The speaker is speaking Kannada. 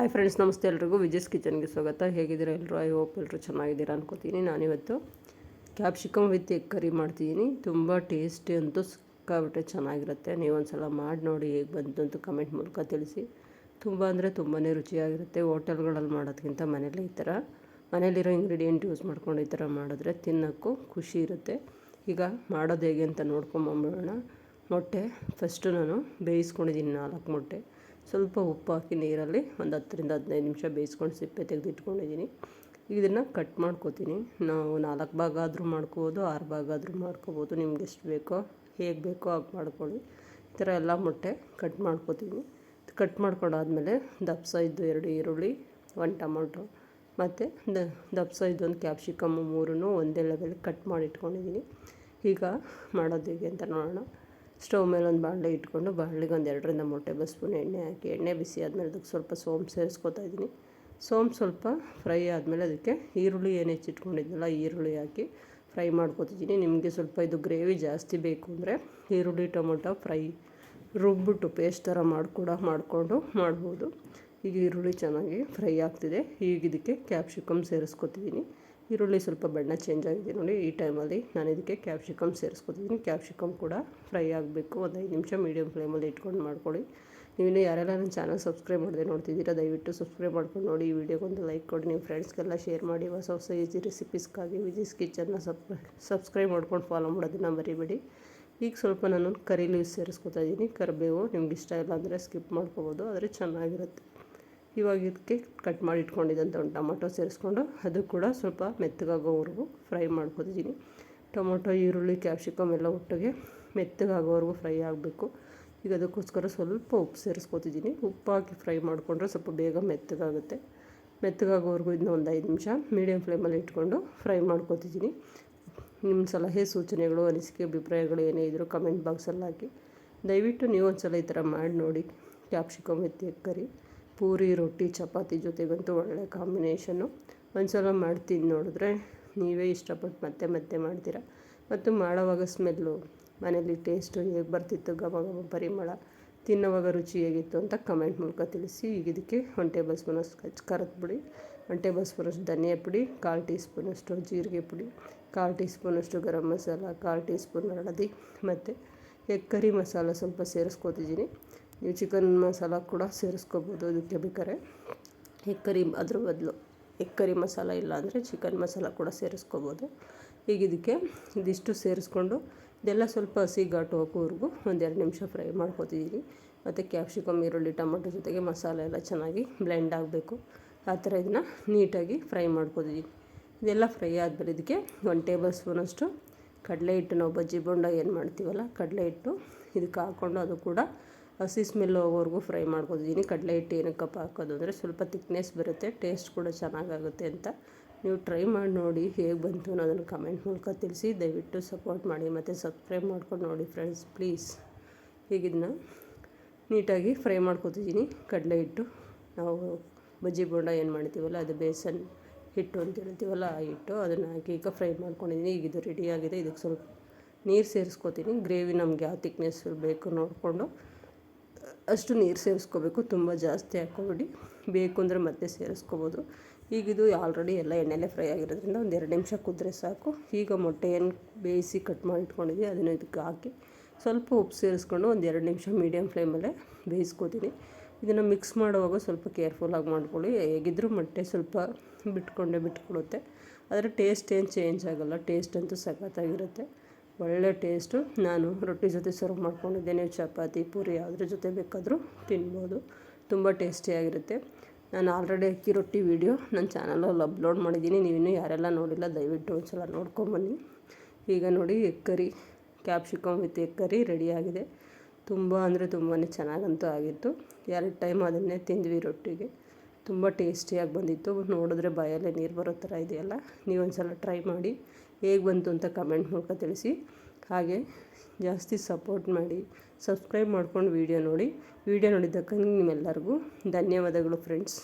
ಹಾಯ್ ಫ್ರೆಂಡ್ಸ್, ನಮಸ್ತೆ ಎಲ್ರಿಗೂ. ವಿಜಯ್ಸ್ ಕಿಚನ್ಗೆ ಸ್ವಾಗತ. ಹೇಗಿದ್ದೀರಾ ಎಲ್ಲರೂ? ಐ ಹೋಪ್ ಎಲ್ಲರೂ ಚೆನ್ನಾಗಿದ್ದೀರಾ ಅನ್ಕೋತೀನಿ. ನಾನಿವತ್ತು ಕ್ಯಾಪ್ಸಿಕಮ್ ವಿತ್ ಎಗ್ ಕರಿ ಮಾಡ್ತಿದ್ದೀನಿ. ತುಂಬ ಟೇಸ್ಟಿ ಅಂತೂ ಸಿಕ್ಕಾಬಿಟ್ಟೆ ಚೆನ್ನಾಗಿರುತ್ತೆ. ನೀವು ಒಂದ್ಸಲ ಮಾಡಿ ನೋಡಿ, ಹೇಗೆ ಬಂತು ಅಂತ ಕಮೆಂಟ್ ಮೂಲಕ ತಿಳಿಸಿ. ತುಂಬ ಅಂದರೆ ತುಂಬಾ ರುಚಿಯಾಗಿರುತ್ತೆ. ಹೋಟೆಲ್ಗಳಲ್ಲಿ ಮಾಡೋದಕ್ಕಿಂತ ಮನೇಲಿ ಈ ಥರ ಮನೇಲಿರೋ ಇಂಗ್ರೀಡಿಯೆಂಟ್ ಯೂಸ್ ಮಾಡ್ಕೊಂಡು ಈ ಥರ ಮಾಡಿದ್ರೆ ತಿನ್ನೋಕ್ಕೂ ಖುಷಿ ಇರುತ್ತೆ. ಈಗ ಮಾಡೋದು ಹೇಗೆ ಅಂತ ನೋಡ್ಕೊಂಬಂಬಿಡೋಣ. ಮೊಟ್ಟೆ ಫಸ್ಟು ನಾನು ಬೇಯಿಸ್ಕೊಂಡಿದ್ದೀನಿ 4 ಮೊಟ್ಟೆ. ಸ್ವಲ್ಪ ಉಪ್ಪು ಹಾಕಿ ನೀರಲ್ಲಿ ಒಂದು 10ರಿಂದ 15 ನಿಮಿಷ ಬೇಯಿಸ್ಕೊಂಡು ಸಿಪ್ಪೆ ತೆಗೆದಿಟ್ಕೊಂಡಿದ್ದೀನಿ. ಇದನ್ನು ಕಟ್ ಮಾಡ್ಕೋತೀನಿ. ನಾವು 4 ಭಾಗ ಆದರೂ ಮಾಡ್ಕೋಬೋದು, 6 ಭಾಗ ಆದರೂ ಮಾಡ್ಕೋಬೋದು. ನಿಮ್ಗೆ ಎಷ್ಟು ಬೇಕೋ ಹೇಗೆ ಬೇಕೋ ಹಾಗೆ ಮಾಡ್ಕೊಳ್ಳಿ. ಈ ಥರ ಎಲ್ಲ ಮೊಟ್ಟೆ ಕಟ್ ಮಾಡ್ಕೋತೀನಿ. ಕಟ್ ಮಾಡ್ಕೊಂಡಾದ್ಮೇಲೆ ದಪ್ಪ ಸೈಜ್ದು 2 ಈರುಳ್ಳಿ, 1 ಟೊಮೊಟೊ ಮತ್ತು ದಪ್ಪ ಸೈಜ್ದು 1 ಕ್ಯಾಪ್ಸಿಕಮ್ಮು 3 ಒಂದೇ ಲೆವೆಲ್ ಕಟ್ ಮಾಡಿ ಇಟ್ಕೊಂಡಿದ್ದೀನಿ. ಈಗ ಮಾಡೋದು ಹೇಗೆ ಅಂತ ನೋಡೋಣ. ಸ್ಟವ್ ಮೇಲೆ ಒಂದು ಬಾಣಲೆ ಇಟ್ಕೊಂಡು ಬಾಣಲೆಗೆ ಒಂದು 2ರಿಂದ 3 ಟೇಬಲ್ ಸ್ಪೂನ್ ಎಣ್ಣೆ ಹಾಕಿ, ಎಣ್ಣೆ ಬಿಸಿ ಆದಮೇಲೆ ಅದಕ್ಕೆ ಸ್ವಲ್ಪ ಸೋಂಪು ಸೇರಿಸ್ಕೊತಾ ಇದ್ದೀನಿ. ಸೋಂಪು ಸ್ವಲ್ಪ ಫ್ರೈ ಆದಮೇಲೆ ಅದಕ್ಕೆ ಈರುಳ್ಳಿ ಏನು ಹೆಚ್ಚಿಟ್ಕೊಂಡಿದ್ನಲ್ಲ ಈರುಳ್ಳಿ ಹಾಕಿ ಫ್ರೈ ಮಾಡ್ಕೊತಿದ್ದೀನಿ. ನಿಮಗೆ ಸ್ವಲ್ಪ ಇದು ಗ್ರೇವಿ ಜಾಸ್ತಿ ಬೇಕು ಅಂದರೆ ಈರುಳ್ಳಿ ಟೊಮೊಟೊ ಫ್ರೈ ರುಬ್ಬಿಟ್ಟು ಪೇಸ್ಟ್ ಥರ ಮಾಡಿಕೊಂಡು ಮಾಡ್ಬೋದು. ಈಗ ಈರುಳ್ಳಿ ಚೆನ್ನಾಗಿ ಫ್ರೈ ಆಗ್ತಿದೆ. ಈಗ ಇದಕ್ಕೆ ಕ್ಯಾಪ್ಸಿಕಮ್ ಸೇರಿಸ್ಕೊತಿದ್ದೀನಿ. ಈರುಳ್ಳಿ ಸ್ವಲ್ಪ ಬಣ್ಣ ಚೇಂಜ್ ಆಗಿದೆ ನೋಡಿ. ಈ ಟೈಮಲ್ಲಿ ನಾನು ಇದಕ್ಕೆ ಕ್ಯಾಪ್ಸಿಕಮ್ ಸೇರಿಸ್ಕೊತಿದ್ದೀನಿ. ಕ್ಯಾಪ್ಸಿಕಮ್ ಕೂಡ ಫ್ರೈ ಆಗಬೇಕು. ಒಂದು 5 ನಿಮಿಷ ಮೀಡಿಯಮ್ ಫ್ಲೇಮಲ್ಲಿ ಇಟ್ಕೊಂಡು ಮಾಡ್ಕೊಳ್ಳಿ. ನೀವಿನ್ನೂ ಯಾರೆಲ್ಲ ನನ್ನ ಚಾನಲ್ ಸಬ್ಸ್ಕ್ರೈಬ್ ಮಾಡದೆ ನೋಡ್ತಿದ್ದೀರಾ, ದಯವಿಟ್ಟು ಸಬ್ಸ್ಕ್ರೈಬ್ ಮಾಡ್ಕೊಂಡು ನೋಡಿ. ಈ ವಿಡಿಯೋಗೊಂದು ಲೈಕ್ ಕೊಡಿ, ನಿಮ್ಮ ಫ್ರೆಂಡ್ಸ್ಗೆಲ್ಲ ಶೇರ್ ಮಾಡಿ. ಹೊಸ ಈಸಿ ರೆಸಿಪೀಸ್ಗಾಗಿ ವಿಜಯ್ಸ್ ಕಿಚನ್ನ ಸಬ್ಸ್ಕ್ರೈಬ್ ಮಾಡ್ಕೊಂಡು ಫಾಲೋ ಮಾಡೋದನ್ನು ಮರಿಬೇಡಿ. ಈಗ ಸ್ವಲ್ಪ ನಾನು ಕರಿ ಲೀವ್ಸ್ ಸೇರಿಸ್ಕೊತಾ ಇದ್ದೀನಿ. ಕರಿಬೇವು ನಿಮ್ಗೆ ಇಷ್ಟ ಇಲ್ಲ ಅಂದರೆ ಸ್ಕಿಪ್ ಮಾಡ್ಕೋಬೋದು, ಆದರೆ ಚೆನ್ನಾಗಿರುತ್ತೆ. ಇವಾಗ ಇದಕ್ಕೆ ಕಟ್ ಮಾಡಿ ಇಟ್ಕೊಂಡಿದ್ದಂಥ ಒಂದು ಟೊಮೊಟೊ ಸೇರಿಸ್ಕೊಂಡು ಅದು ಕೂಡ ಸ್ವಲ್ಪ ಮೆತ್ತಗಾಗೋವರೆಗೂ ಫ್ರೈ ಮಾಡ್ಕೊತಿದ್ದೀನಿ. ಟೊಮೊಟೊ, ಈರುಳ್ಳಿ, ಕ್ಯಾಪ್ಸಿಕಮ್ ಎಲ್ಲ ಒಟ್ಟಿಗೆ ಮೆತ್ತಗಾಗೋವರೆಗೂ ಫ್ರೈ ಆಗಬೇಕು. ಈಗ ಅದಕ್ಕೋಸ್ಕರ ಸ್ವಲ್ಪ ಉಪ್ಪು ಸೇರಿಸ್ಕೊತಿದ್ದೀನಿ. ಉಪ್ಪು ಹಾಕಿ ಫ್ರೈ ಮಾಡಿಕೊಂಡ್ರೆ ಸ್ವಲ್ಪ ಬೇಗ ಮೆತ್ತಗಾಗುತ್ತೆ. ಮೆತ್ತಗಾಗೋವರೆಗೂ ಇದನ್ನ ಒಂದು 5 ನಿಮಿಷ ಮೀಡಿಯಮ್ ಫ್ಲೇಮಲ್ಲಿ ಇಟ್ಕೊಂಡು ಫ್ರೈ ಮಾಡ್ಕೊತಿದ್ದೀನಿ. ನಿಮ್ಮ ಸಲಹೆ ಸೂಚನೆಗಳು, ಅನಿಸಿಕೆ, ಅಭಿಪ್ರಾಯಗಳು ಏನೇ ಇದ್ದರೂ ಕಮೆಂಟ್ ಬಾಕ್ಸಲ್ಲಿ ಹಾಕಿ. ದಯವಿಟ್ಟು ನೀವು ಒಂದು ಸಲ ಈ ಥರ ಮಾಡಿ ನೋಡಿ. Capsicum with egg curry puri, ರೊಟ್ಟಿ, ಚಪಾತಿ ಜೊತೆಗಂತೂ ಒಳ್ಳೆ ಕಾಂಬಿನೇಷನ್ನು. ಒಂದು ಸಲ ಮಾಡ್ತೀನಿ ನೋಡಿದ್ರೆ ನೀವೇ ಇಷ್ಟಪಟ್ಟು ಮತ್ತೆ ಮಾಡ್ತೀರಾ. ಮತ್ತು ಮಾಡೋವಾಗ ಸ್ಮೆಲ್ಲು, ಮನೇಲಿ ಟೇಸ್ಟು ಹೇಗೆ ಬರ್ತಿತ್ತು, ಘಮ ಘಮ ಪರಿಮಳ, ತಿನ್ನೋವಾಗ ರುಚಿ ಹೇಗಿತ್ತು ಅಂತ ಕಮೆಂಟ್ ಮೂಲಕ ತಿಳಿಸಿ. ಈಗ ಇದಕ್ಕೆ 1 ಟೇಬಲ್ ಸ್ಪೂನಷ್ಟು ಖಾರದ ಪುಡಿ, 1 ಟೇಬಲ್ ಸ್ಪೂನಷ್ಟು ಧನಿಯಾ ಪುಡಿ, 1/4 ಟೀ ಸ್ಪೂನಷ್ಟು ಜೀರಿಗೆ ಪುಡಿ, 1/4 ಟೀ ಸ್ಪೂನಷ್ಟು ಗರಂ ಮಸಾಲ, 1/4 ಟೀ ಸ್ಪೂನ್ ಹಳದಿ ಮತ್ತು ಎಗ್ ಕರಿ ಮಸಾಲ ಸ್ವಲ್ಪ ಸೇರಿಸ್ಕೊತಿದ್ದೀನಿ. ನೀವು ಚಿಕನ್ ಮಸಾಲ ಕೂಡ ಸೇರಿಸ್ಕೋಬೋದು ಇದಕ್ಕೆ ಬೇಕಾದ್ರೆ. ಎಗ್ ಕರಿ ಅದ್ರ ಬದಲು ಎಗ್ ಕರಿ ಮಸಾಲ ಇಲ್ಲ ಅಂದರೆ ಚಿಕನ್ ಮಸಾಲ ಕೂಡ ಸೇರಿಸ್ಕೋಬೋದು. ಈಗ ಇದಕ್ಕೆ ಇದಿಷ್ಟು ಸೇರಿಸ್ಕೊಂಡು ಇದೆಲ್ಲ ಸ್ವಲ್ಪ ಹಸಿ ಘಾಟು ಹಾಕೋವರೆಗೂ ಒಂದು 2 ನಿಮಿಷ ಫ್ರೈ ಮಾಡ್ಕೊತಿದ್ದೀನಿ. ಮತ್ತು ಕ್ಯಾಪ್ಸಿಕಮ್, ಈರುಳ್ಳಿ, ಟೊಮೊಟೊ ಜೊತೆಗೆ ಮಸಾಲೆ ಎಲ್ಲ ಚೆನ್ನಾಗಿ ಬ್ಲೆಂಡ್ ಆಗಬೇಕು. ಆ ಥರ ಇದನ್ನು ನೀಟಾಗಿ ಫ್ರೈ ಮಾಡ್ಕೊತಿದ್ದೀನಿ. ಇದೆಲ್ಲ ಫ್ರೈ ಆದಮೇಲೆ ಇದಕ್ಕೆ 1 ಟೇಬಲ್ ಸ್ಪೂನಷ್ಟು ಕಡಲೆ ಹಿಟ್ಟು, ನಾವು ಬಜ್ಜಿ ಬೋಂಡ ಏನು ಮಾಡ್ತೀವಲ್ಲ ಕಡಲೆ ಹಿಟ್ಟು ಇದಕ್ಕೆ ಹಾಕ್ಕೊಂಡು ಅದು ಕೂಡ ಹಸಿ ಸ್ಮೆಲ್ ಹೋಗೋವರೆಗೂ ಫ್ರೈ ಮಾಡ್ಕೊತಿದ್ದೀನಿ. ಕಡಲೆ ಹಿಟ್ಟು ಏನಕ್ಕಪ್ಪ ಹಾಕೋದು ಅಂದರೆ ಸ್ವಲ್ಪ ತಿಕ್ನೆಸ್ ಬರುತ್ತೆ, ಟೇಸ್ಟ್ ಕೂಡ ಚೆನ್ನಾಗಾಗುತ್ತೆ ಅಂತ. ನೀವು ಟ್ರೈ ಮಾಡಿ ನೋಡಿ, ಹೇಗೆ ಬಂತು ಅನ್ನೋದನ್ನು ಕಮೆಂಟ್ ಮೂಲಕ ತಿಳಿಸಿ. ದಯವಿಟ್ಟು ಸಪೋರ್ಟ್ ಮಾಡಿ ಮತ್ತು ಸಬ್ಸ್ಕ್ರೈಬ್ ಮಾಡ್ಕೊಂಡು ನೋಡಿ ಫ್ರೆಂಡ್ಸ್, ಪ್ಲೀಸ್. ಹೀಗಿದನ್ನ ನೀಟಾಗಿ ಫ್ರೈ ಮಾಡ್ಕೊತಿದ್ದೀನಿ. ಕಡಲೆ ಹಿಟ್ಟು ನಾವು ಬಜ್ಜಿ ಬೋಂಡ ಏನು ಮಾಡ್ತೀವಲ್ಲ ಅದು ಬೇಸನ್ ಹಿಟ್ಟು ಅಂತ ಹೇಳ್ತೀವಲ್ಲ ಆ ಹಿಟ್ಟು, ಅದನ್ನು ಹಾಕಿ ಈಗ ಫ್ರೈ ಮಾಡ್ಕೊಂಡಿದ್ದೀನಿ. ಈಗ ಇದು ರೆಡಿಯಾಗಿದೆ. ಇದಕ್ಕೆ ಸ್ವಲ್ಪ ನೀರು ಸೇರಿಸ್ಕೊತೀನಿ. ಗ್ರೇವಿ ನಮ್ಗೆ ಯಾವ ತಿಕ್ನೆಸ್ ಬೇಕು ನೋಡಿಕೊಂಡು ಅಷ್ಟು ನೀರು ಸೇರಿಸ್ಕೋಬೇಕು. ತುಂಬ ಜಾಸ್ತಿ ಹಾಕ್ಕೊಬೇಡಿ, ಬೇಕು ಅಂದರೆ ಮತ್ತೆ ಸೇರಿಸ್ಕೋಬೋದು. ಈಗಿದು ಆಲ್ರೆಡಿ ಎಲ್ಲ ಎಣ್ಣೆಲೆ ಫ್ರೈ ಆಗಿರೋದ್ರಿಂದ ಒಂದು 2 ನಿಮಿಷ ಕುದ್ರೆ ಸಾಕು. ಈಗ ಮೊಟ್ಟೆ ಏನು ಬೇಯಿಸಿ ಕಟ್ ಮಾಡಿ ಇಟ್ಕೊಂಡಿದ್ವಿ ಅದನ್ನು ಇದಕ್ಕೆ ಹಾಕಿ ಸ್ವಲ್ಪ ಉಪ್ಪು ಸೇರಿಸ್ಕೊಂಡು ಒಂದು 2 ನಿಮಿಷ ಮೀಡಿಯಮ್ ಫ್ಲೇಮಲ್ಲೇ ಬೇಯಿಸ್ಕೊತೀನಿ. ಇದನ್ನು ಮಿಕ್ಸ್ ಮಾಡುವಾಗ ಸ್ವಲ್ಪ ಕೇರ್ಫುಲ್ಲಾಗಿ ಮಾಡ್ಕೊಳ್ಳಿ. ಹೇಗಿದ್ದರೂ ಮೊಟ್ಟೆ ಸ್ವಲ್ಪ ಬಿಟ್ಕೊಡುತ್ತೆ, ಆದರೆ ಟೇಸ್ಟ್ ಏನು ಚೇಂಜ್ ಆಗೋಲ್ಲ. ಟೇಸ್ಟ್ ಅಂತೂ ಸಖತ್ತಾಗಿರುತ್ತೆ, ಒಳ್ಳೆ ಟೇಸ್ಟು. ನಾನು ರೊಟ್ಟಿ ಜೊತೆ ಸರ್ವ್ ಮಾಡ್ಕೊಂಡಿದ್ದೆ. ನೀವು ಚಪಾತಿ, ಪೂರಿ ಯಾವುದ್ರ ಜೊತೆ ಬೇಕಾದರೂ ತಿನ್ಬೋದು. ತುಂಬ ಟೇಸ್ಟಿಯಾಗಿರುತ್ತೆ. ನಾನು ಆಲ್ರೆಡಿ ಅಕ್ಕಿ ರೊಟ್ಟಿ ವೀಡಿಯೋ ನನ್ನ ಚಾನಲಲ್ಲಿ ಅಪ್ಲೋಡ್ ಮಾಡಿದ್ದೀನಿ. ನೀವಿನ್ನೂ ಯಾರೆಲ್ಲ ನೋಡಿಲ್ಲ ದಯವಿಟ್ಟು ಒಂದು ಸಲ ನೋಡ್ಕೊಂಬನ್ನಿ. ಈಗ ನೋಡಿ egg curry, capsicum with egg curry ರೆಡಿಯಾಗಿದೆ. ತುಂಬ ಅಂದರೆ ತುಂಬಾ ಚೆನ್ನಾಗಂತೂ ಆಗಿತ್ತು. 2 ಟೈಮ್ ಅದನ್ನೇ ತಿಂದ್ವಿ ರೊಟ್ಟಿಗೆ. ತುಂಬ ಟೇಸ್ಟಿಯಾಗಿ ಬಂದಿತ್ತು. ನೋಡಿದ್ರೆ ಬಾಯಲ್ಲೇ ನೀರು ಬರೋ ಥರ ಇದೆಯಲ್ಲ. ನೀವೊಂದು ಸಲ ಟ್ರೈ ಮಾಡಿ, ಹೇಗೆ ಬಂತು ಅಂತ ಕಮೆಂಟ್ ಮೂಲಕ ತಿಳಿಸಿ. ಹಾಗೆ ಜಾಸ್ತಿ ಸಪೋರ್ಟ್ ಮಾಡಿ, ಸಬ್ಸ್ಕ್ರೈಬ್ ಮಾಡ್ಕೊಂಡು ವೀಡಿಯೋ ನೋಡಿ. ವೀಡಿಯೋ ನೋಡಿದ್ದಕ್ಕೆ ನಿಮ್ಮೆಲ್ಲರಿಗೂ ಧನ್ಯವಾದಗಳು ಫ್ರೆಂಡ್ಸ್.